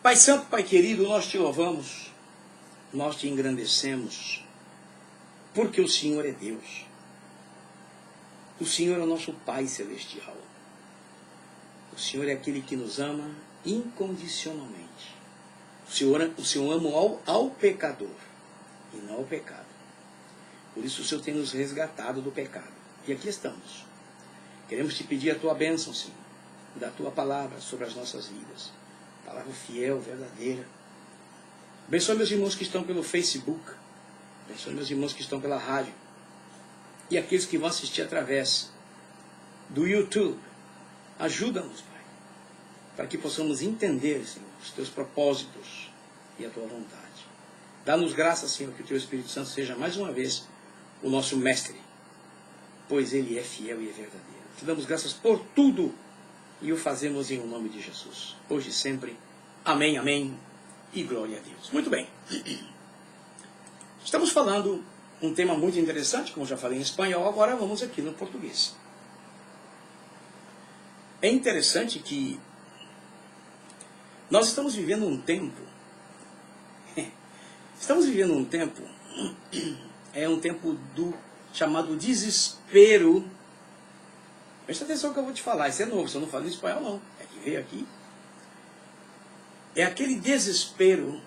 Pai Santo, Pai querido, nós te louvamos, nós te engrandecemos, porque o Senhor é Deus. O Senhor é o nosso Pai celestial. O Senhor é aquele que nos ama incondicionalmente. O Senhor ama ao pecador e não ao pecado. Por isso o Senhor tem nos resgatado do pecado. E aqui estamos. Queremos te pedir a tua bênção, Senhor, da tua palavra sobre as nossas vidas. Palavra fiel, verdadeira. Abençoe meus irmãos que estão pelo Facebook. Abençoe meus irmãos que estão pela rádio. E aqueles que vão assistir através do YouTube. Ajuda-nos, Pai, para que possamos entender, Senhor, os teus propósitos e a tua vontade. Dá-nos graça, Senhor, que o teu Espírito Santo seja mais uma vez o nosso mestre, pois ele é fiel e é verdadeiro. Te damos graças por tudo e o fazemos em nome de Jesus. Hoje e sempre. Amém, amém e glória a Deus. Muito bem. Estamos falando um tema muito interessante, como já falei em espanhol, agora vamos aqui no português. É interessante que nós estamos vivendo um tempo, é um tempo do chamado desespero. Presta atenção que eu vou te falar, isso é novo, você não fala em espanhol não, é que veio aqui. É aquele desespero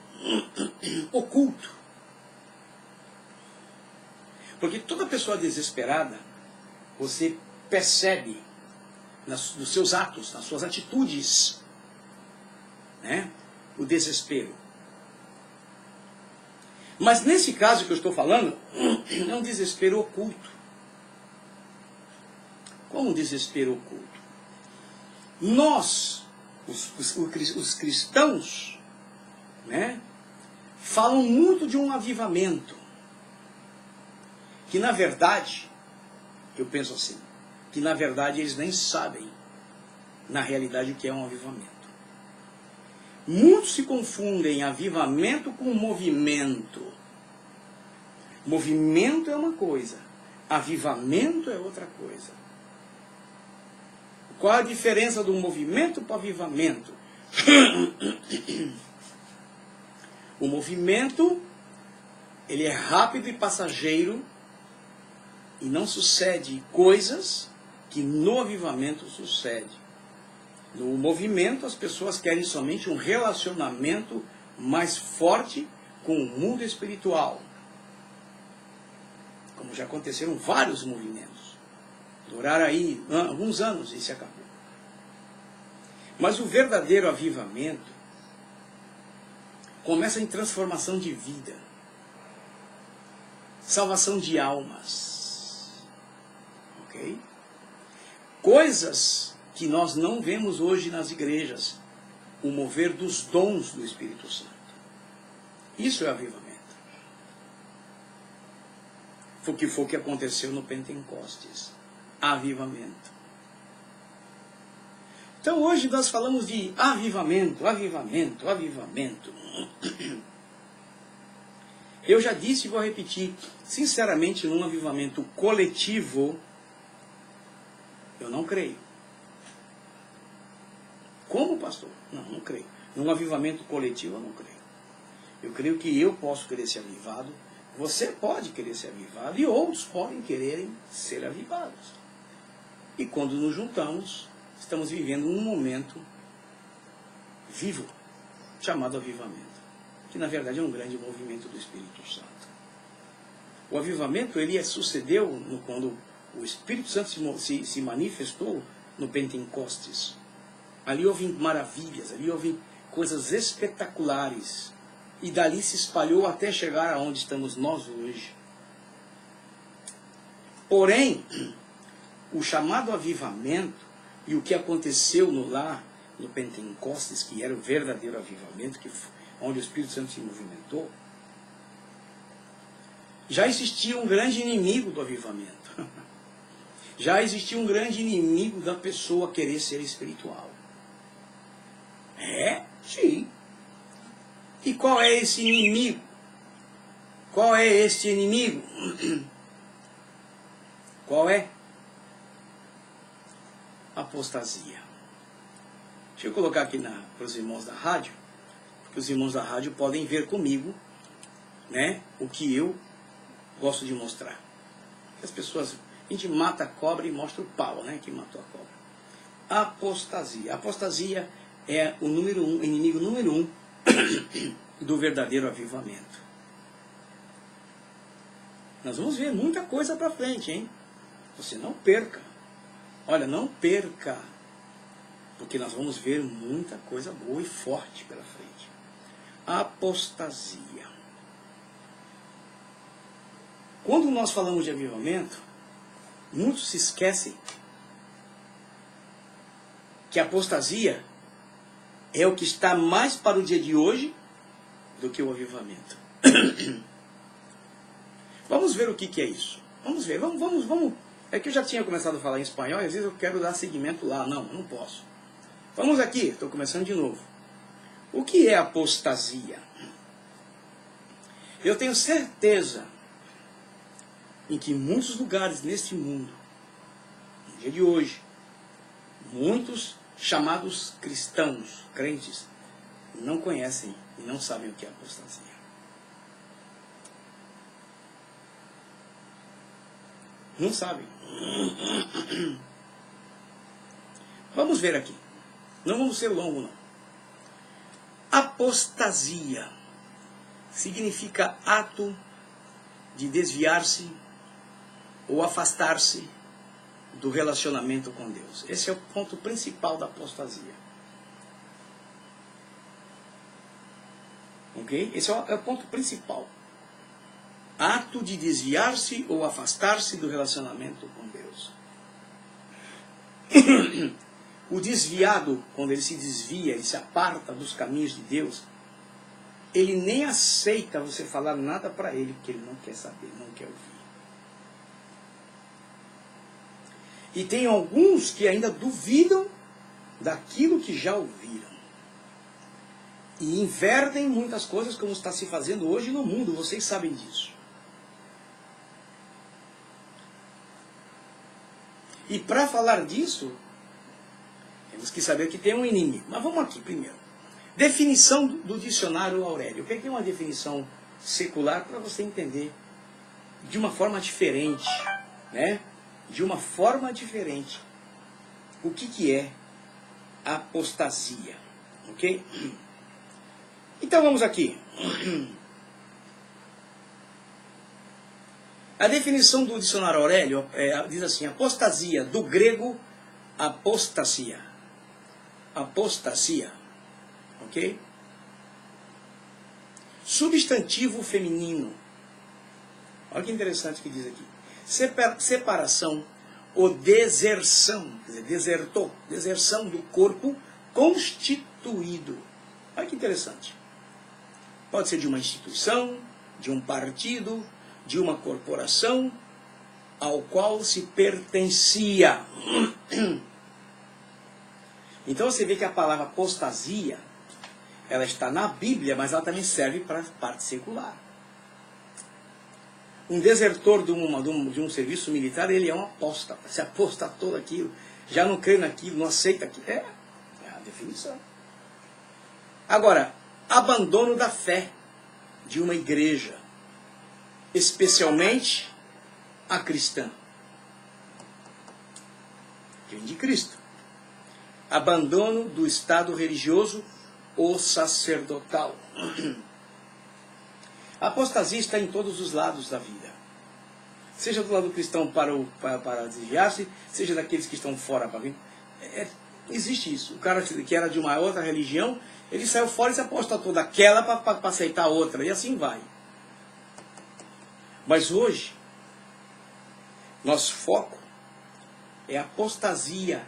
oculto. Porque toda pessoa desesperada, você percebe nos seus atos, nas suas atitudes, né, o desespero. Mas nesse caso que eu estou falando, é um desespero oculto. Como um desespero oculto? Nós, os cristãos, né, falam muito de um avivamento. Que na verdade, eu penso assim, que na verdade eles nem sabem, na realidade, o que é um avivamento. Muitos se confundem avivamento com movimento. Movimento é uma coisa, avivamento é outra coisa. Qual a diferença do movimento para o avivamento? O movimento, ele é rápido e passageiro, e não sucede coisas que no avivamento sucede. No movimento, as pessoas querem somente um relacionamento mais forte com o mundo espiritual. Como já aconteceram vários movimentos. Duraram aí alguns anos e se acabou. Mas o verdadeiro avivamento começa em transformação de vida. Salvação de almas. Coisas que nós não vemos hoje nas igrejas, o mover dos dons do Espírito Santo. Isso é avivamento. Foi o que aconteceu no Pentecostes. Avivamento. Então hoje nós falamos de avivamento, avivamento, avivamento. Eu já disse e vou repetir, sinceramente, num avivamento coletivo, eu não creio. Como, pastor? Não creio. Num avivamento coletivo, eu não creio. Eu creio que eu posso querer ser avivado, você pode querer ser avivado, e outros podem quererem ser avivados. E quando nos juntamos, estamos vivendo um momento vivo, chamado avivamento, que na verdade é um grande movimento do Espírito Santo. O avivamento, ele sucedeu quando o Espírito Santo se manifestou no Pentecostes. Ali houve maravilhas, ali houve coisas espetaculares. E dali se espalhou até chegar aonde estamos nós hoje. Porém, o chamado avivamento e o que aconteceu no Pentecostes, que era o verdadeiro avivamento, onde o Espírito Santo se movimentou, já existia um grande inimigo do avivamento. Já existia um grande inimigo da pessoa querer ser espiritual. Sim. E qual é esse inimigo? Qual é este inimigo? Qual é? Apostasia. Deixa eu colocar aqui para os irmãos da rádio. que os irmãos da rádio podem ver comigo, né, o que eu gosto de mostrar. As pessoas, a gente mata a cobra e mostra o pau, né, que matou a cobra. Apostasia. Apostasia é o inimigo número um do verdadeiro avivamento. Nós vamos ver muita coisa para frente, hein? Você não perca. Olha, não perca. Porque nós vamos ver muita coisa boa e forte pela frente. Apostasia. Quando nós falamos de avivamento, muitos se esquecem que a apostasia é o que está mais para o dia de hoje do que o avivamento. Vamos ver o que é isso. Vamos ver, vamos. É que eu já tinha começado a falar em espanhol e às vezes eu quero dar seguimento lá. Não posso. Vamos aqui, estou começando de novo. O que é apostasia? Eu tenho certeza em que em muitos lugares neste mundo, no dia de hoje, muitos chamados cristãos, crentes, não conhecem e não sabem o que é apostasia. Não sabem. Vamos ver aqui. Não vamos ser longo, não. Apostasia significa ato de desviar-se ou afastar-se do relacionamento com Deus. Esse é o ponto principal da apostasia. Ok? Esse é o ponto principal. Ato de desviar-se ou afastar-se do relacionamento com Deus. O desviado, quando ele se desvia, ele se aparta dos caminhos de Deus, ele nem aceita você falar nada para ele, porque ele não quer saber, não quer ouvir. E tem alguns que ainda duvidam daquilo que já ouviram. E invertem muitas coisas como está se fazendo hoje no mundo, vocês sabem disso. E para falar disso, temos que saber que tem um inimigo. Mas vamos aqui primeiro. Definição do dicionário Aurélio. Eu peguei uma definição secular para você entender de uma forma diferente, né? De uma forma diferente. O que é apostasia? Ok? Então vamos aqui. A definição do dicionário Aurélio diz assim: apostasia, do grego apostasia. Apostasia. Ok? Substantivo feminino. Olha que interessante que diz aqui. Separação ou deserção. Quer dizer, desertou. Deserção do corpo constituído. Olha que interessante. Pode ser de uma instituição, de um partido, de uma corporação ao qual se pertencia. Então você vê que a palavra apostasia, ela está na Bíblia, mas ela também serve para a parte secular. Um desertor de um serviço militar, ele é um apóstata. Se apostatou daquilo, já não crê naquilo, não aceita aquilo. É a definição. Agora, abandono da fé de uma igreja, especialmente a cristã. Vem de Cristo. Abandono do estado religioso ou sacerdotal. A apostasia está em todos os lados da vida. Seja do lado cristão para desviar-se, seja daqueles que estão fora para vir. Existe isso. O cara que era de uma outra religião, ele saiu fora e se apostatou daquela para aceitar outra. E assim vai. Mas hoje, nosso foco é apostasia.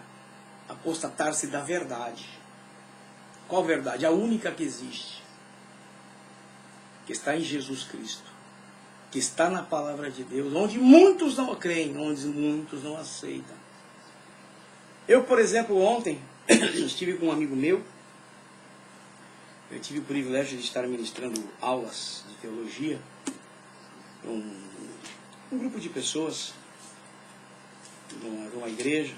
Apostatar-se da verdade. Qual verdade? A única que existe. Que está em Jesus Cristo. Que está na palavra de Deus. Onde muitos não creem. Onde muitos não aceitam. Eu, por exemplo, ontem, estive com um amigo meu. Eu tive o privilégio de estar ministrando aulas de teologia. Um grupo de pessoas. De uma igreja.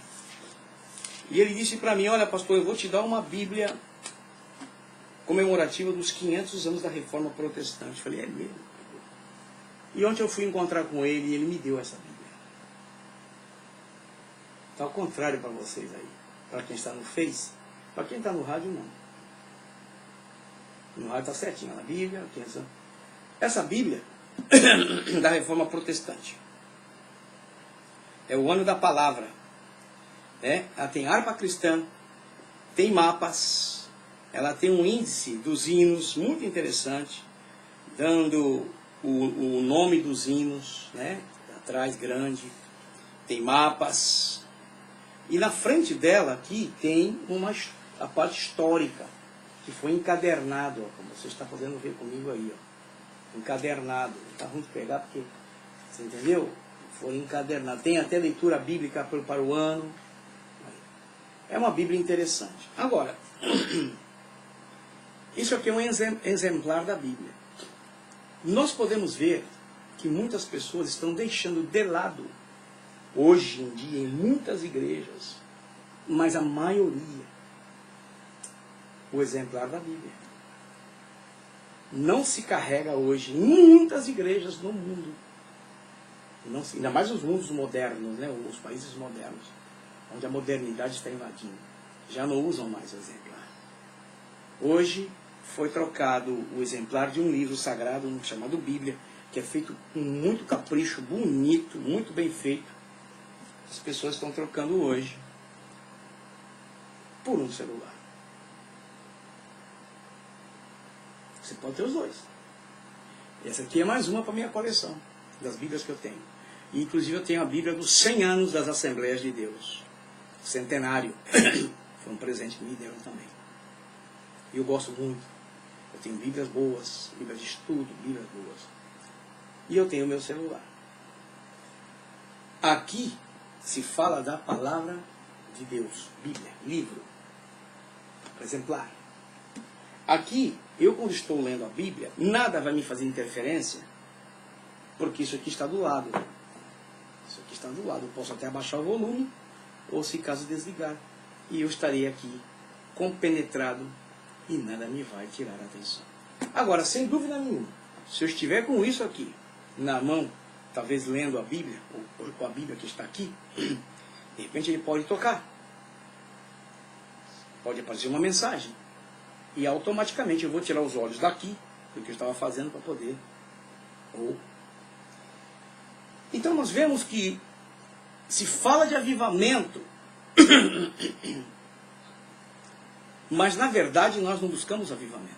E ele disse para mim: olha, pastor, eu vou te dar uma Bíblia comemorativa dos 500 anos da Reforma Protestante. Eu falei, é mesmo? E ontem eu fui encontrar com ele e ele me deu essa Bíblia. Está ao contrário para vocês aí. Para quem está no Face, para quem está no rádio, não. No rádio está certinho, na Bíblia. Essa Bíblia da Reforma Protestante é o ano da palavra. Ela tem harpa cristã, tem mapas, ela tem um índice dos hinos muito interessante, dando o nome dos hinos, atrás grande, tem mapas. E na frente dela aqui tem a parte histórica, que foi encadernado, ó, como você está podendo ver comigo aí, ó, encadernado. Está ruim de pegar porque, você entendeu? Foi encadernado. Tem até leitura bíblica para o ano. É uma Bíblia interessante. Agora, isso aqui é um exemplar da Bíblia. Nós podemos ver que muitas pessoas estão deixando de lado, hoje em dia, em muitas igrejas, mas a maioria, o exemplar da Bíblia. Não se carrega hoje em muitas igrejas no mundo. Não, ainda mais os mundos modernos, os países modernos, onde a modernidade está invadindo. Já não usam mais o exemplar. Hoje foi trocado o exemplar de um livro sagrado chamado Bíblia, que é feito com muito capricho, bonito, muito bem feito. As pessoas estão trocando hoje por um celular. Você pode ter os dois. Essa aqui é mais uma para a minha coleção, das Bíblias que eu tenho. E, inclusive, eu tenho a Bíblia dos 100 anos das Assembleias de Deus. Centenário. Foi um presente que me deram também. E eu gosto muito. Eu tenho Bíblias boas, Bíblias de estudo, Bíblias boas. E eu tenho o meu celular. Aqui se fala da palavra de Deus. Bíblia, livro, exemplar. Aqui, eu quando estou lendo a Bíblia, nada vai me fazer interferência, porque isso aqui está do lado. Isso aqui está do lado. Eu posso até abaixar o volume, ou se caso desligar, e eu estarei aqui compenetrado e nada me vai tirar a atenção. Agora, sem dúvida nenhuma, se eu estiver com isso aqui na mão, talvez lendo a Bíblia, ou com a Bíblia que está aqui, de repente ele pode tocar. Pode aparecer uma mensagem. E automaticamente eu vou tirar os olhos daqui, do que eu estava fazendo, para poder. Então nós vemos que se fala de avivamento, mas na verdade nós não buscamos avivamento.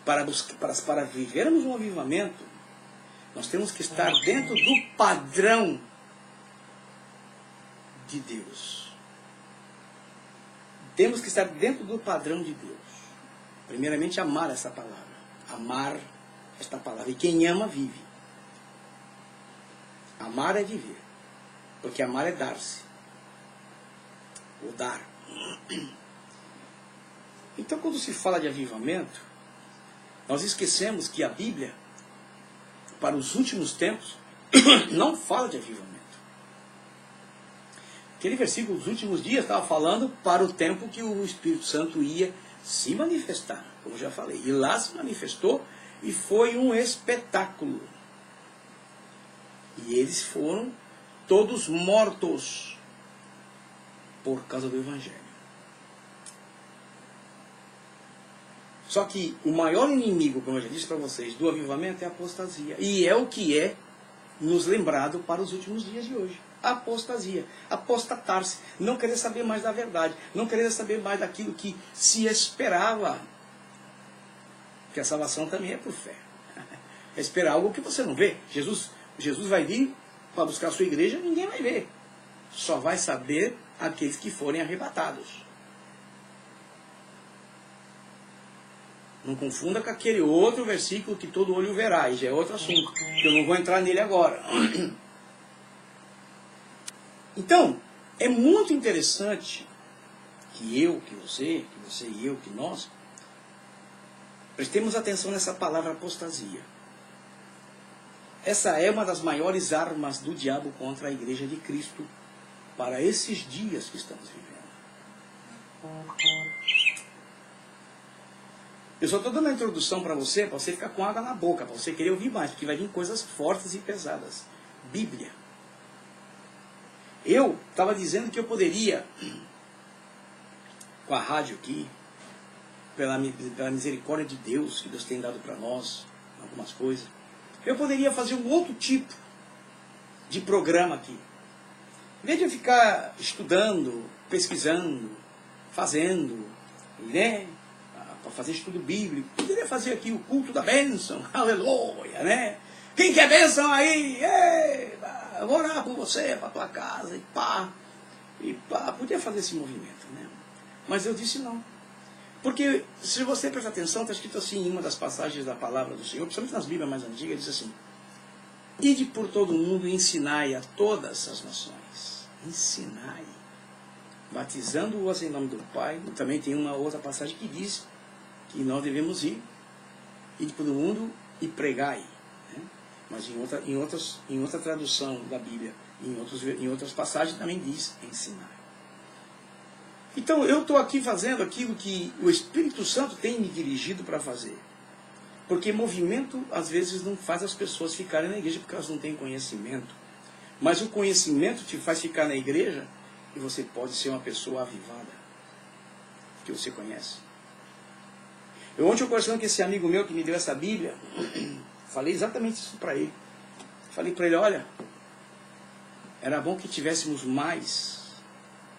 Para vivermos um avivamento, nós temos que estar dentro do padrão de Deus. Temos que estar dentro do padrão de Deus. Primeiramente, amar essa palavra. Amar esta palavra. E quem ama, vive. Amar é viver. Porque amar é dar-se. Ou dar. Então, quando se fala de avivamento, nós esquecemos que a Bíblia, para os últimos tempos, não fala de avivamento. Aquele versículo dos últimos dias estava falando para o tempo que o Espírito Santo ia se manifestar, como já falei. E lá se manifestou e foi um espetáculo. E eles foram todos mortos por causa do Evangelho. Só que o maior inimigo, como eu já disse para vocês, do avivamento é a apostasia. E é o que é nos lembrado para os últimos dias de hoje. A apostasia, apostatar-se, não querer saber mais da verdade, não querer saber mais daquilo que se esperava. Porque a salvação também é por fé. É esperar algo que você não vê. Jesus vai vir para buscar a sua igreja, ninguém vai ver. Só vai saber aqueles que forem arrebatados. Não confunda com aquele outro versículo que todo olho verá, e já é outro assunto, que eu não vou entrar nele agora. Então, é muito interessante que eu, que você e eu, que nós, prestemos atenção nessa palavra apostasia. Essa é uma das maiores armas do diabo contra a igreja de Cristo para esses dias que estamos vivendo. Eu só estou dando a introdução para você ficar com água na boca, para você querer ouvir mais, porque vai vir coisas fortes e pesadas. Bíblia. Eu estava dizendo que eu poderia, com a rádio aqui, pela misericórdia de Deus, que Deus tem dado para nós, algumas coisas, eu poderia fazer um outro tipo de programa aqui. Em vez de eu ficar estudando, pesquisando, fazendo, né? Para fazer estudo bíblico, eu poderia fazer aqui o culto da bênção, aleluia, né? Quem quer bênção aí? Ei, eu vou orar por você, para tua casa, e pá. Podia fazer esse movimento, né? Mas eu disse não. Porque, se você prestar atenção, está escrito assim em uma das passagens da palavra do Senhor, principalmente nas Bíblias mais antigas, diz assim: ide por todo o mundo e ensinai a todas as nações. Ensinai. Batizando-os em nome do Pai. Também tem uma outra passagem que diz que nós devemos ir por todo mundo e pregai. Né? Mas em outra tradução da Bíblia, em outras passagens também diz ensinar. Então eu estou aqui fazendo aquilo que o Espírito Santo tem me dirigido para fazer. Porque movimento às vezes não faz as pessoas ficarem na igreja porque elas não têm conhecimento. Mas o conhecimento te faz ficar na igreja e você pode ser uma pessoa avivada. Que você conhece. Ontem eu conversando com esse amigo meu que me deu essa Bíblia, falei exatamente isso para ele. Falei para ele, olha, era bom que tivéssemos mais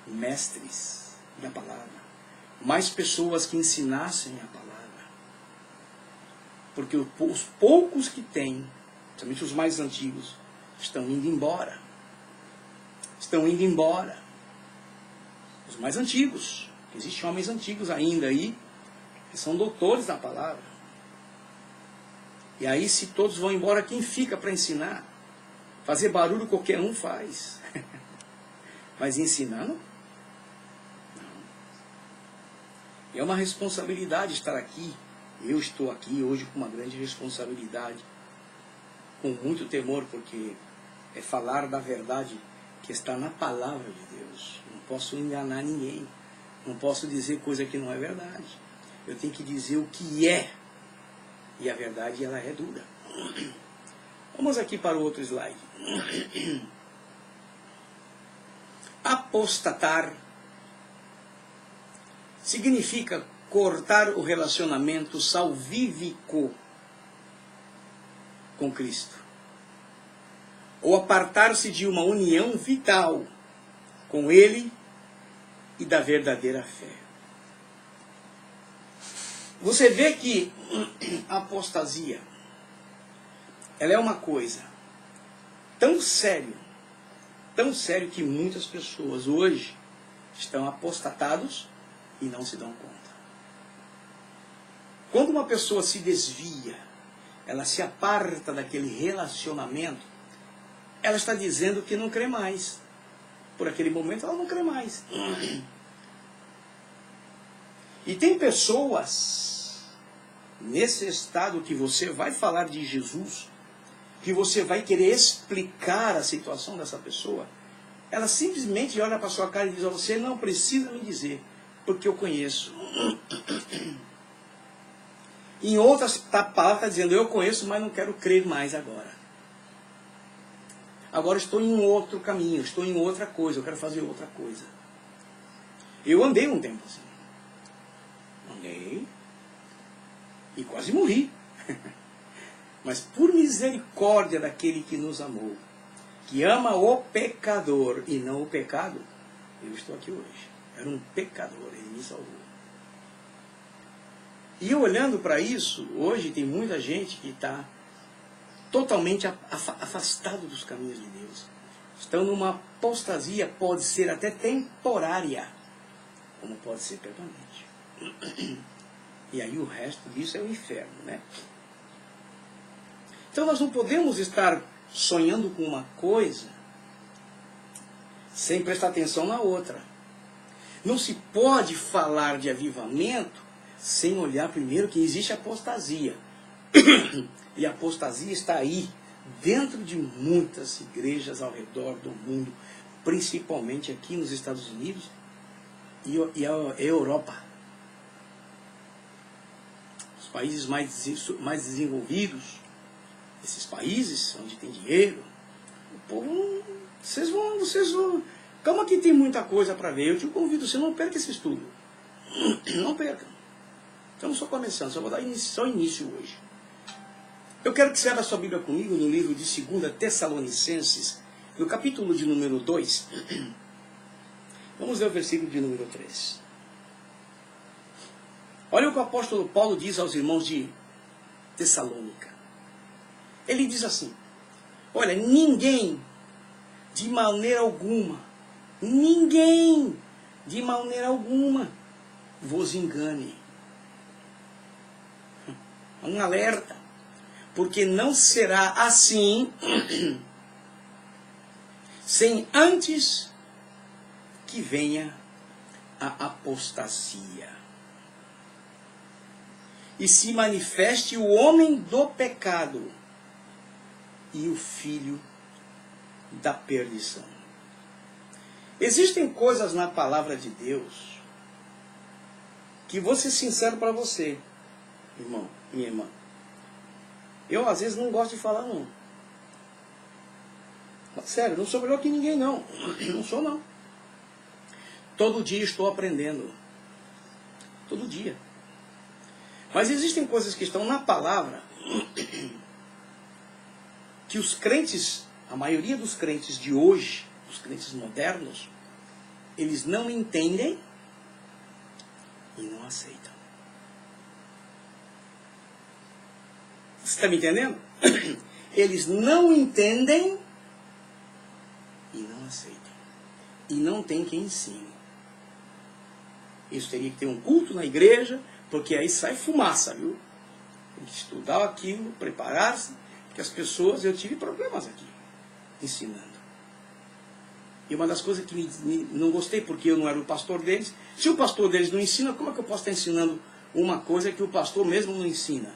mestres da palavra, mais pessoas que ensinassem a palavra. Porque os poucos que têm, principalmente os mais antigos, estão indo embora. Estão indo embora. Os mais antigos, existem homens antigos ainda aí, que são doutores da palavra. E aí, se todos vão embora, quem fica para ensinar? Fazer barulho qualquer um faz. Mas ensinar não. É uma responsabilidade estar aqui. Eu estou aqui hoje com uma grande responsabilidade, com muito temor, porque é falar da verdade que está na palavra de Deus. Não posso enganar ninguém. Não posso dizer coisa que não é verdade. Eu tenho que dizer o que é. E a verdade, ela é dura. Vamos aqui para o outro slide. Apostatar significa cortar o relacionamento salvífico com Cristo. Ou apartar-se de uma união vital com Ele e da verdadeira fé. Você vê que a apostasia, ela é uma coisa tão sério que muitas pessoas hoje estão apostatados e não se dão conta. Quando uma pessoa se desvia, ela se aparta daquele relacionamento, ela está dizendo que não crê mais. Por aquele momento ela não crê mais. E tem pessoas nesse estado que você vai falar de Jesus, que você vai querer explicar a situação dessa pessoa, ela simplesmente olha para a sua cara e diz: você não precisa me dizer, porque eu conheço. Em outras palavras está dizendo: eu conheço, mas não quero crer mais agora. Agora estou em um outro caminho, estou em outra coisa, eu quero fazer outra coisa. Eu andei um tempo assim. Andei e quase morri. Mas por misericórdia daquele que nos amou, que ama o pecador e não o pecado, eu estou aqui hoje. Era um pecador, ele me salvou. E eu olhando para isso, hoje tem muita gente que está totalmente afastado dos caminhos de Deus. Estão numa apostasia, pode ser até temporária, como pode ser permanente. E aí o resto disso é o inferno, né? Então nós não podemos estar sonhando com uma coisa sem prestar atenção na outra. Não se pode falar de avivamento sem olhar primeiro que existe apostasia. E a apostasia está aí, dentro de muitas igrejas ao redor do mundo, principalmente aqui nos Estados Unidos e a Europa. países mais desenvolvidos, esses países onde tem dinheiro, o povo, vocês vão, calma que tem muita coisa para ver. Eu te convido, você não perca esse estudo. Não perca. Estamos só começando, só vou dar só início hoje. Eu quero que você abra sua Bíblia comigo no livro de 2 Tessalonicenses, no capítulo de número 2. Vamos ler o versículo de número 3. Olha o que o apóstolo Paulo diz aos irmãos de Tessalônica. Ele diz assim: olha, ninguém, de maneira alguma, vos engane. Um alerta. Porque não será assim sem antes que venha a apostasia e se manifeste o homem do pecado e o filho da perdição. Existem coisas na palavra de Deus que vou ser sincero para você, irmão, minha irmã. Eu às vezes não gosto de falar não. Sério, não sou melhor que ninguém não. Não sou não. Todo dia estou aprendendo. Todo dia. Mas existem coisas que estão na palavra que os crentes, a maioria dos crentes de hoje, os crentes modernos, eles não entendem e não aceitam. Você está me entendendo? Eles não entendem e não aceitam. E não tem quem ensine. Isso teria que ter um culto na igreja, porque aí sai fumaça, viu? Tem que estudar aquilo, preparar-se, porque as pessoas, eu tive problemas aqui, ensinando. E uma das coisas que não gostei, porque eu não era o pastor deles, se o pastor deles não ensina, como é que eu posso estar ensinando uma coisa que o pastor mesmo não ensina?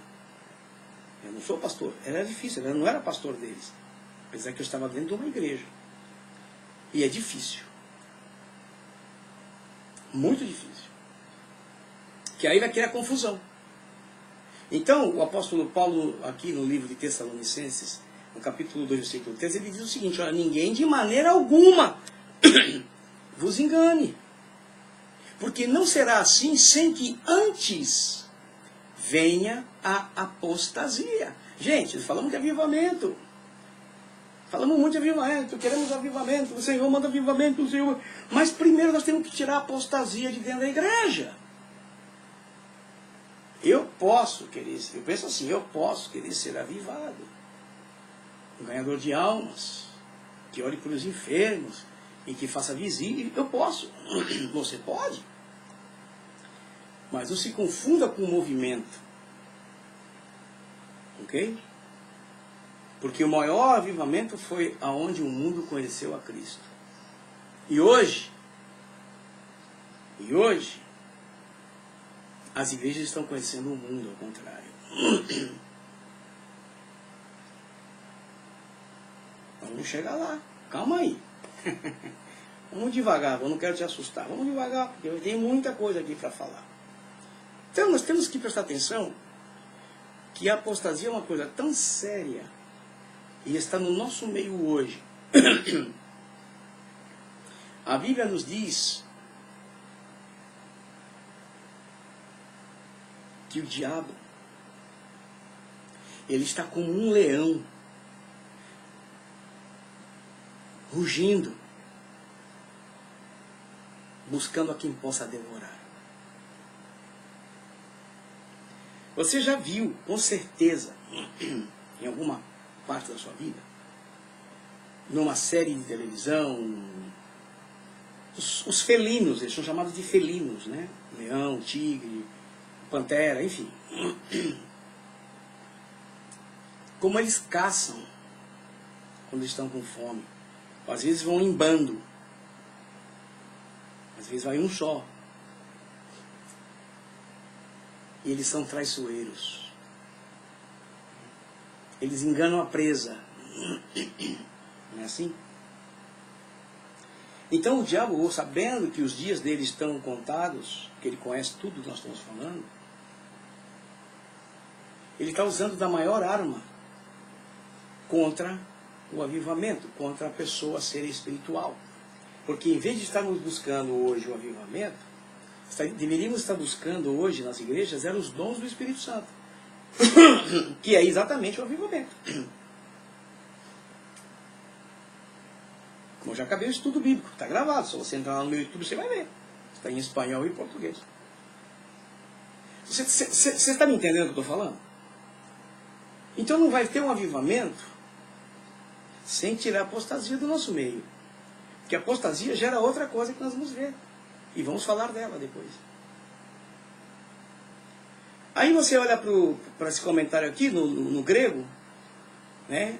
Eu não sou pastor. Era difícil, eu não era pastor deles. Apesar que eu estava dentro de uma igreja. E é difícil. Muito difícil. Que aí vai criar confusão. Então, o apóstolo Paulo, aqui no livro de Tessalonicenses, no capítulo 2, versículo 3, ele diz o seguinte: olha, ninguém de maneira alguma vos engane. Porque não será assim sem que antes venha a apostasia. Gente, falamos de avivamento. Falamos muito de avivamento. Queremos avivamento. O Senhor manda avivamento. O Senhor... Mas primeiro nós temos que tirar a apostasia de dentro da igreja. Eu posso querer, eu penso assim, eu posso querer ser avivado. Um ganhador de almas. Que ore pelos enfermos. E que faça visível. Eu posso. Você pode. Mas não se confunda com o movimento. Ok? Porque o maior avivamento foi aonde o mundo conheceu a Cristo. E hoje, as igrejas estão conhecendo o mundo ao contrário. Vamos chegar lá. Calma aí. Vamos devagar, eu não quero te assustar. Vamos devagar, porque eu tenho muita coisa aqui para falar. Então nós temos que prestar atenção que a apostasia é uma coisa tão séria e está no nosso meio hoje. A Bíblia nos diz que o diabo, ele está como um leão, rugindo, buscando a quem possa devorar. Você já viu, com certeza, em alguma parte da sua vida, numa série de televisão, os felinos, eles são chamados de felinos, né? Leão, tigre, pantera, enfim. Como eles caçam quando estão com fome. Às vezes vão em bando. Às vezes vai um só. E eles são traiçoeiros. Eles enganam a presa. Não é assim? Então o diabo, sabendo que os dias dele estão contados, que ele conhece tudo que nós estamos falando, ele está usando da maior arma contra o avivamento, contra a pessoa ser espiritual. Porque em vez de estarmos buscando hoje o avivamento, deveríamos estar buscando hoje nas igrejas eram os dons do Espírito Santo, que é exatamente o avivamento. Como eu já acabei o estudo bíblico, está gravado, se você entrar lá no meu YouTube você vai ver. Está em espanhol e português. Você está me entendendo o que eu estou falando? Então não vai ter um avivamento sem tirar a apostasia do nosso meio. Porque a apostasia gera outra coisa que nós vamos ver. E vamos falar dela depois. Aí você olha para esse comentário aqui, no grego, né?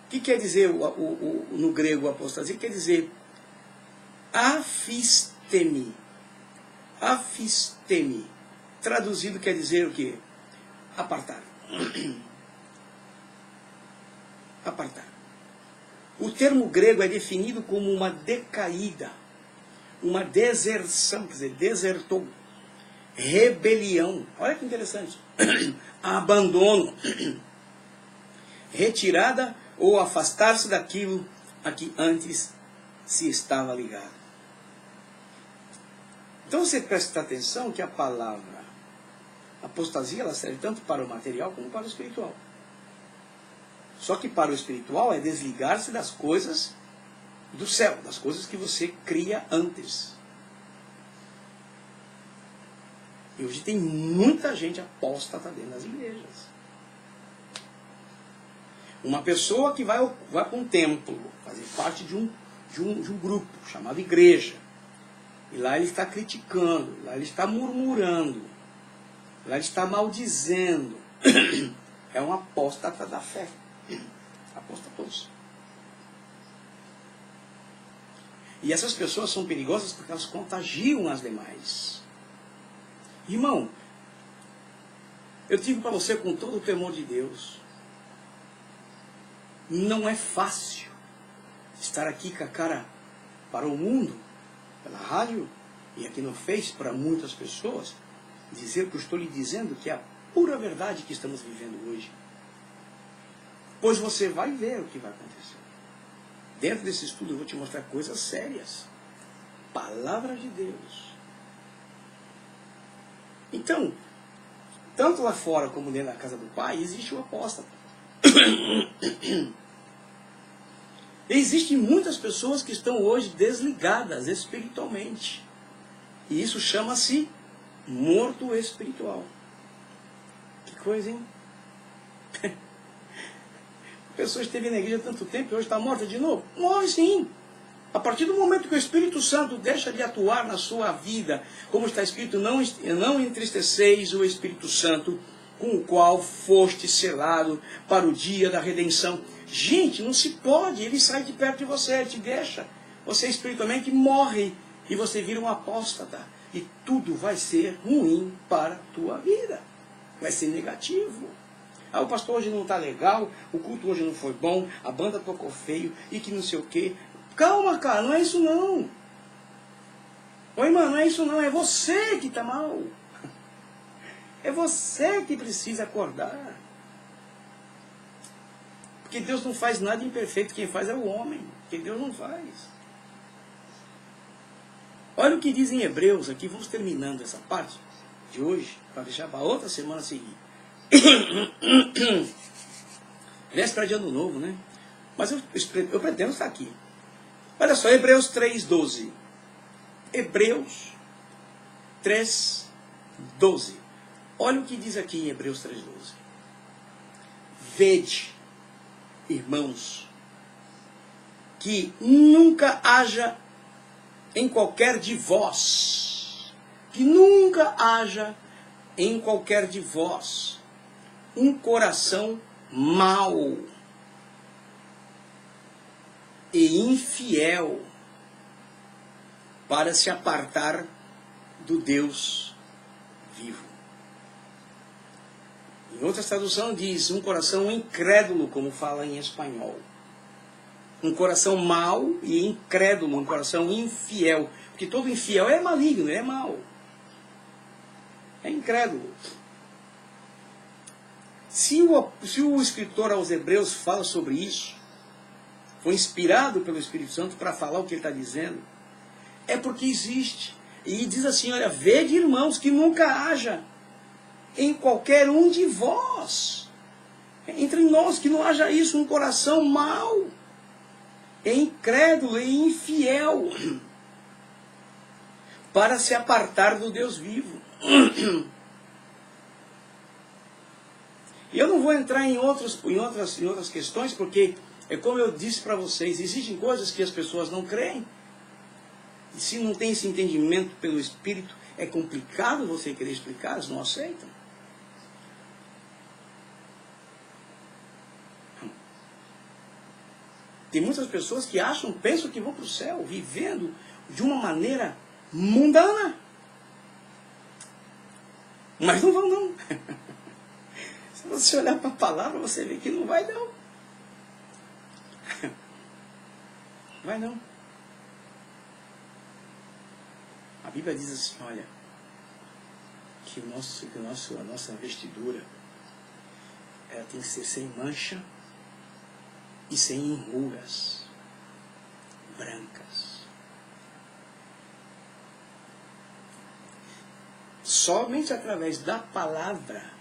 O que quer dizer no grego apostasia? Quer dizer afistemi. Afistemi. Traduzido quer dizer o quê? Apartar. Apartar. O termo grego é definido como uma decaída, uma deserção, quer dizer, desertou, rebelião. Olha que interessante. Abandono, retirada ou afastar-se daquilo a que antes se estava ligado. Então você presta atenção que a palavra apostasia ela serve tanto para o material como para o espiritual. Só que para o espiritual é desligar-se das coisas do céu, das coisas que você cria antes. E hoje tem muita gente apóstata dentro das igrejas. Uma pessoa que vai para um templo, fazer parte de um grupo chamado igreja. E lá ele está criticando, lá ele está murmurando, lá ele está maldizendo. É um apóstata da fé. Apóstatos. E essas pessoas são perigosas porque elas contagiam as demais. Irmão, eu digo para você com todo o temor de Deus, não é fácil estar aqui com a cara para o mundo, pela rádio e aqui no Face para muitas pessoas, dizer o que eu estou lhe dizendo, que é a pura verdade que estamos vivendo hoje. Pois você vai ver o que vai acontecer. Dentro desse estudo eu vou te mostrar coisas sérias. Palavra de Deus. Então, tanto lá fora como dentro da casa do Pai, existe o apóstolo. Existem muitas pessoas que estão hoje desligadas espiritualmente. E isso chama-se morto espiritual. Que coisa, hein? A pessoa esteve na igreja há tanto tempo e hoje está morta de novo? Morre sim. A partir do momento que o Espírito Santo deixa de atuar na sua vida, como está escrito, não entristeceis o Espírito Santo, com o qual foste selado para o dia da redenção. Gente, não se pode, ele sai de perto de você, ele te deixa. Você espiritualmente morre e você vira um apóstata. E tudo vai ser ruim para a tua vida. Vai ser negativo. Ah, o pastor hoje não está legal, o culto hoje não foi bom, a banda tocou feio e que não sei o quê. Calma, cara, não é isso não. Oi, mano, não é isso não, é você que está mal. É você que precisa acordar. Porque Deus não faz nada imperfeito, quem faz é o homem, porque Deus não faz. Olha o que diz em Hebreus aqui, vamos terminando essa parte de hoje, para deixar para outra semana seguinte. Véspera de ano novo, né? Mas eu pretendo estar aqui. Olha só, Hebreus 3:12. Hebreus 3:12. Olha o que diz aqui em Hebreus 3:12. Vede, irmãos, que nunca haja em qualquer de vós, um coração mau e infiel para se apartar do Deus vivo. Em outra tradução diz, um coração incrédulo, como fala em espanhol. Um coração mau e incrédulo, um coração infiel. Porque todo infiel é maligno, é mau. É incrédulo. Se o escritor aos Hebreus fala sobre isso, foi inspirado pelo Espírito Santo para falar o que ele está dizendo, é porque existe. E diz assim, olha, vede, irmãos, que nunca haja em qualquer um de vós, entre nós, que não haja isso, um coração mau, incrédulo e infiel, para se apartar do Deus vivo. E eu não vou entrar em outras questões, porque é como eu disse para vocês, existem coisas que as pessoas não creem. E se não tem esse entendimento pelo Espírito, é complicado você querer explicar, eles não aceitam. Tem muitas pessoas que pensam que vão para o céu, vivendo de uma maneira mundana. Mas não vão, não. Se você olhar para a palavra, você vê que não vai, não. Vai, não. A Bíblia diz assim, olha, que a nossa vestidura, ela tem que ser sem mancha e sem enrugas, brancas. Somente através da palavra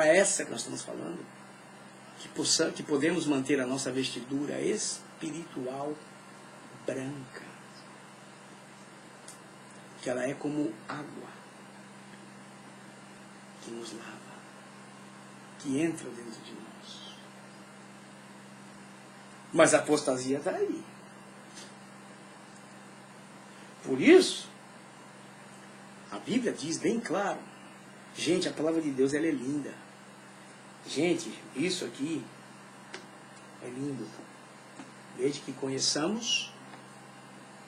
essa que nós estamos falando, que podemos manter a nossa vestidura espiritual branca. Que ela é como água que nos lava, que entra dentro de nós. Mas a apostasia está aí. Por isso, a Bíblia diz bem claro, gente, a palavra de Deus ela é linda. Gente, isso aqui é lindo. Desde que conheçamos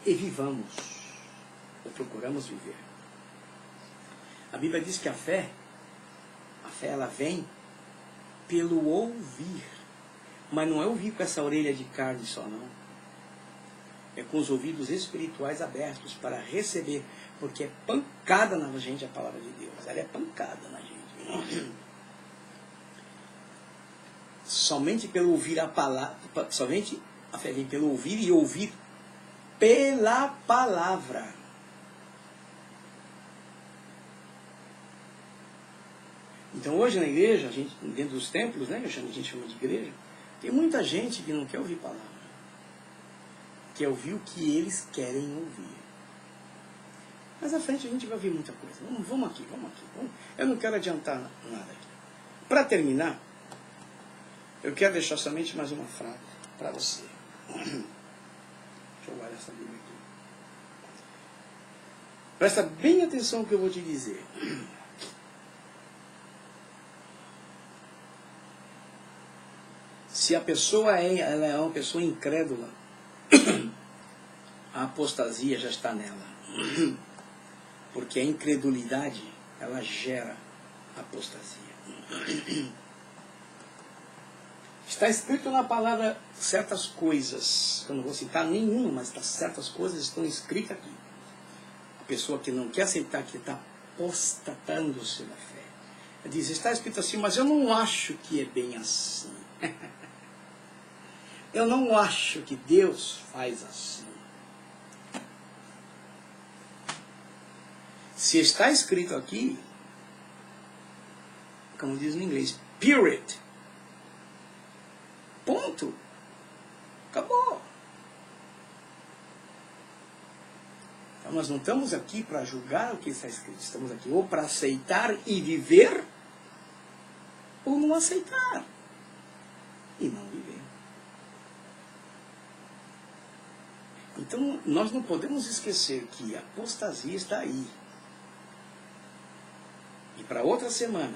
e vivamos. Procuramos viver. A Bíblia diz que a fé ela vem pelo ouvir. Mas não é ouvir com essa orelha de carne só, não. É com os ouvidos espirituais abertos para receber. Porque é pancada na gente a palavra de Deus. Ela é pancada na gente. Somente pelo ouvir a palavra. Somente a fé vem pelo ouvir e ouvir pela palavra. Então hoje na igreja, dentro dos templos, né, a gente chama de igreja, tem muita gente que não quer ouvir palavra. Quer ouvir o que eles querem ouvir. Mas à frente a gente vai ouvir muita coisa. Vamos aqui. Eu não quero adiantar nada aqui. Para terminar, eu quero deixar somente mais uma frase para você. Deixa eu guardar essa Bíblia aqui. Presta bem atenção no que eu vou te dizer. Se a pessoa ela é uma pessoa incrédula, a apostasia já está nela. Porque a incredulidade, ela gera apostasia. Está escrito na palavra certas coisas. Eu não vou citar nenhuma, mas certas coisas estão escritas aqui. A pessoa que não quer aceitar, que está apostatando-se da fé. Ela diz, está escrito assim, mas eu não acho que é bem assim. Eu não acho que Deus faz assim. Se está escrito aqui, como diz no inglês, period. Ponto. Acabou. Então nós não estamos aqui para julgar o que está escrito. Estamos aqui ou para aceitar e viver, ou não aceitar e não viver. Então, nós não podemos esquecer que a apostasia está aí. E para outra semana,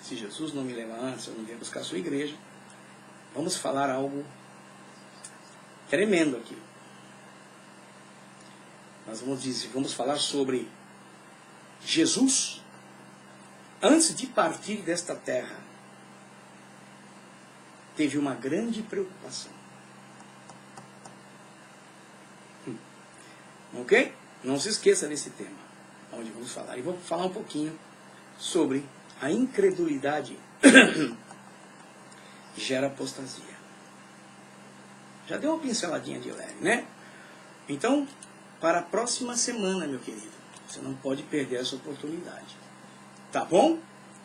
se Jesus não me levar antes, eu não vier buscar a sua igreja, vamos falar algo tremendo aqui. Nós vamos falar sobre Jesus, antes de partir desta terra, teve uma grande preocupação. Ok? Não se esqueça desse tema, onde vamos falar. E vou falar um pouquinho sobre a incredulidade gera apostasia. Já deu uma pinceladinha de leve, né? Então, para a próxima semana, meu querido, você não pode perder essa oportunidade. Tá bom?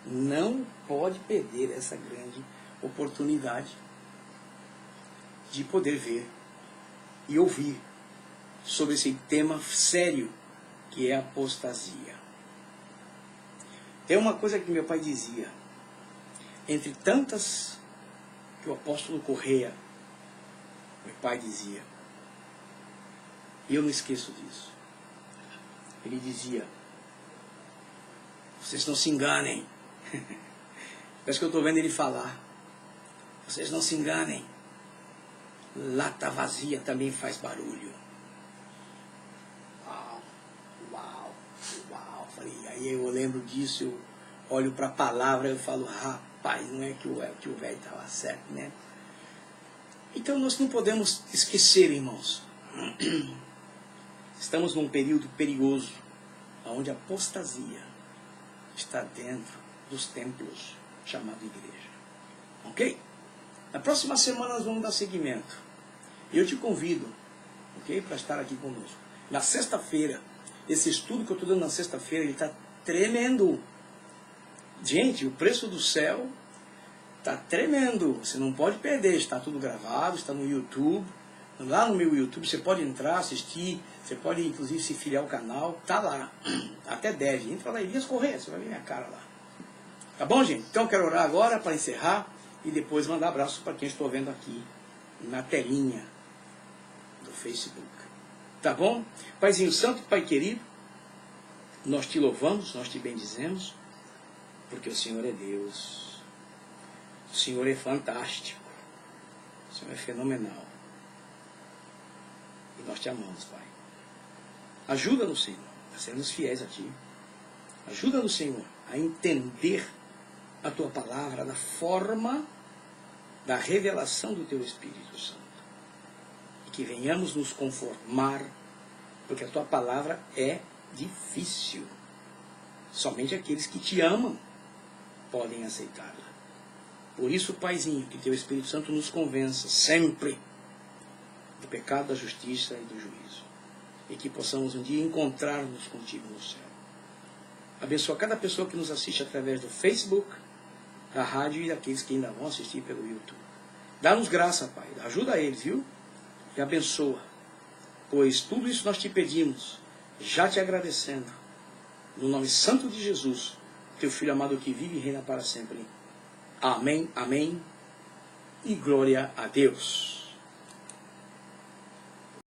Não pode perder essa grande oportunidade de poder ver e ouvir sobre esse tema sério que é a apostasia. Tem uma coisa que meu pai dizia, entre tantas que o apóstolo Correia, meu pai dizia, e eu não esqueço disso. Ele dizia, vocês não se enganem. Parece que eu estou vendo ele falar. Vocês não se enganem. Lata vazia também faz barulho. Uau, uau, uau. Falei, aí eu lembro disso, eu olho para a palavra e eu falo, rapaz, não é que o velho estava certo, né? Então nós não podemos esquecer, irmãos. Estamos num período perigoso, onde a apostasia está dentro dos templos, chamado igreja. Ok? Na próxima semana nós vamos dar seguimento. E eu te convido, ok? Para estar aqui conosco. Na sexta-feira, esse estudo que eu estou dando na sexta-feira, ele está tremendo. Gente, o preço do céu está tremendo. Você não pode perder. Está tudo gravado, está no YouTube. Lá no meu YouTube você pode entrar, assistir. Você pode inclusive se filiar ao canal. Está lá. Até 10. Entra lá, Elias Correia, você vai ver minha cara lá. Tá bom, gente? Então eu quero orar agora para encerrar. E depois mandar abraço para quem estou vendo aqui na telinha do Facebook. Tá bom? Paizinho Santo, Pai querido, nós te louvamos, nós te bendizemos, porque o Senhor é Deus. O Senhor é fantástico. O Senhor é fenomenal. E nós te amamos, Pai. Ajuda-nos, Senhor, a sermos fiéis a Ti. Ajuda-nos, Senhor, a entender a Tua palavra da forma da revelação do Teu Espírito Santo. E que venhamos nos conformar, porque a Tua palavra é difícil. Somente aqueles que Te amam podem aceitá-la. Por isso, Paizinho, que Teu Espírito Santo nos convença sempre do pecado, da justiça e do juízo. E que possamos um dia encontrar-nos contigo no céu. Abençoa cada pessoa que nos assiste através do Facebook, da rádio e daqueles que ainda vão assistir pelo YouTube. Dá-nos graça, Pai. Ajuda eles, viu? E abençoa. Pois tudo isso nós te pedimos, já te agradecendo. No nome santo de Jesus, Teu Filho amado que vive e reina para sempre. Amém, amém. E glória a Deus.